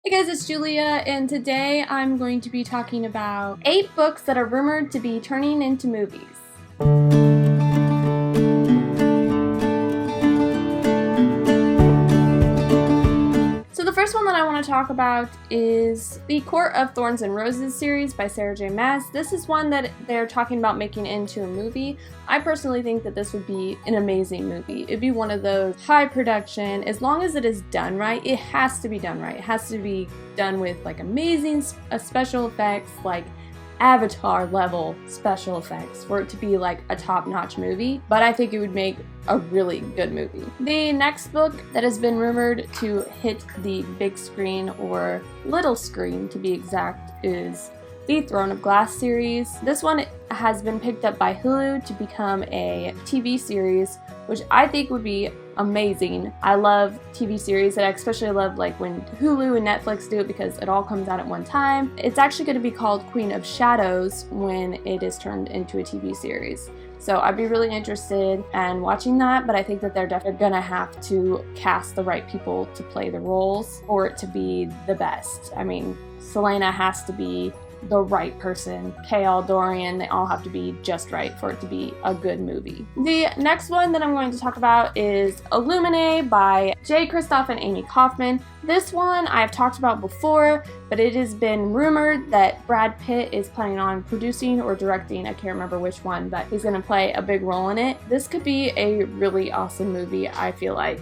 Hey guys, it's Julia, and today I'm going to be talking about 8 books that are rumored to be turning into movies. So the first one that I want to talk about is the Court of Thorns and Roses series by Sarah J. Maas. This is one that they're talking about making into a movie. I personally think that this would be an amazing movie. It'd be one of those high production, as long as it is done right. It has to be done right. It has to be done with like amazing special effects, like Avatar level special effects for it to be like a top-notch movie, but I think it would make a really good movie. The next book that has been rumored to hit the big screen, or little screen to be exact, is the Throne of Glass series. This one has been picked up by Hulu to become a TV series, which I think would be amazing. I love TV series, and I especially love like when Hulu and Netflix do it because it all comes out at one time. It's actually going to be called Queen of Shadows when it is turned into a TV series. So I'd be really interested in watching that, but I think that they're definitely gonna have to cast the right people to play the roles for it to be the best. I mean, Selena has to be the right person. K.L. Dorian, they all have to be just right for it to be a good movie. The next one that I'm going to talk about is Illuminae by Kristoff and Amie Kaufman. This one I've talked about before, but it has been rumored that Brad Pitt is planning on producing or directing, I can't remember which one, but he's going to play a big role in it. This could be a really awesome movie. I feel like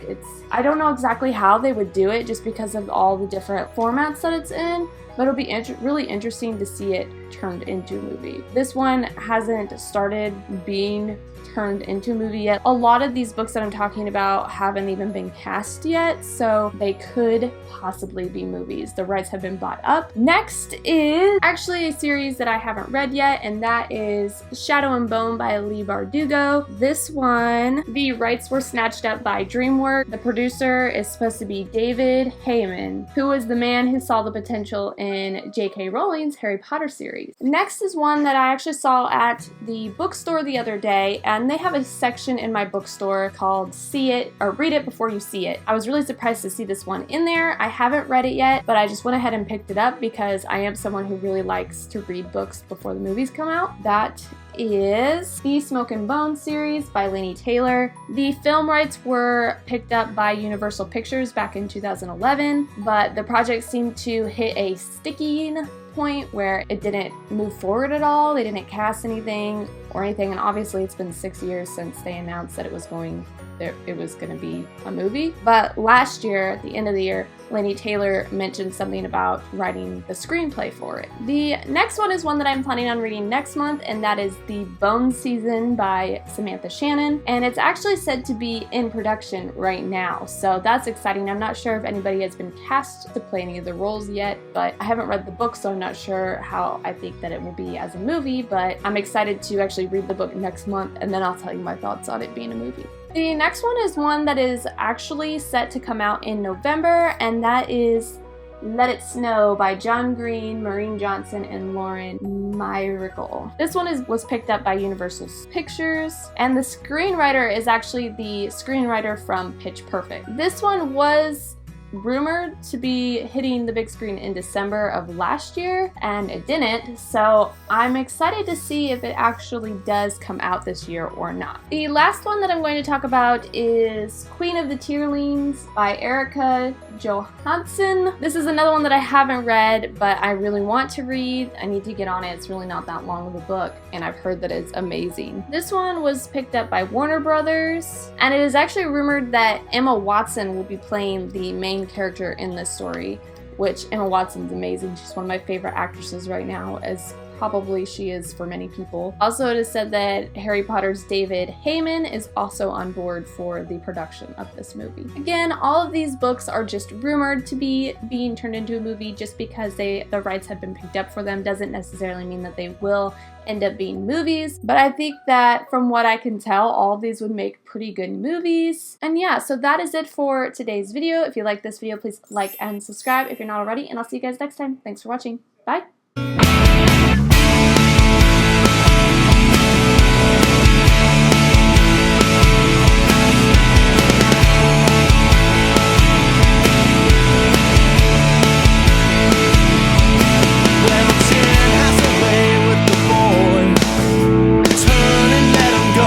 I don't know exactly how they would do it just because of all the different formats that it's in, but it'll be really interesting to see it turned into a movie. This one hasn't started being turned into a movie yet. A lot of these books that I'm talking about haven't even been cast yet, so they could possibly be movies. The rights have been bought up. Next is actually a series that I haven't read yet, and that is Shadow and Bone by Leigh Bardugo. This one, the rights were snatched up by DreamWorks. The producer is supposed to be David Heyman, who was the man who saw the potential in J.K. Rowling's Harry Potter series. Next is one that I actually saw at the bookstore the other day, and they have a section in my bookstore called See It or Read It Before You See It. I was really surprised to see this one in there. I haven't read it yet, but I just went ahead and picked it up because I am someone who really likes to read books before the movies come out. That is the Smoke and Bone series by Lanie Taylor. The film rights were picked up by Universal Pictures back in 2011, but the project seemed to hit a sticking point where it didn't move forward at all. They didn't cast anything or anything, and obviously it's been 6 years since they announced that it was going to be a movie. But last year, at the end of the year, Lanie Taylor mentioned something about writing the screenplay for it. The next one is one that I'm planning on reading next month, and that is The Bone Season by Samantha Shannon, and it's actually said to be in production right now, so that's exciting. I'm not sure if anybody has been cast to play any of the roles yet, but I haven't read the book, so I'm not sure how I think that it will be as a movie, but I'm excited to actually read the book next month, and then I'll tell you my thoughts on it being a movie. The next one is one that is actually set to come out in November, and that is Let It Snow by John Green, Maureen Johnson, and Lauren Myrickle. This one was picked up by Universal Pictures, and the screenwriter is actually the screenwriter from Pitch Perfect. This one was rumored to be hitting the big screen in December of last year, and it didn't, so I'm excited to see if it actually does come out this year or not. The last one that I'm going to talk about is Queen of the Tearlings by Erika Johanson. This is another one that I haven't read, but I really want to read. I need to get on it. It's really not that long of a book, and I've heard that it's amazing. This one was picked up by Warner Brothers, and it is actually rumored that Emma Watson will be playing the main character in this story, which Emma Watson's amazing. She's one of my favorite actresses right now, as probably she is for many people. Also, it is said that Harry Potter's David Heyman is also on board for the production of this movie. Again, all of these books are just rumored to be being turned into a movie. Just because the rights have been picked up for them doesn't necessarily mean that they will end up being movies, but I think that from what I can tell, all of these would make pretty good movies. And yeah, so that is it for today's video. If you like this video, please like and subscribe if you're not already, and I'll see you guys next time. Thanks for watching. Bye!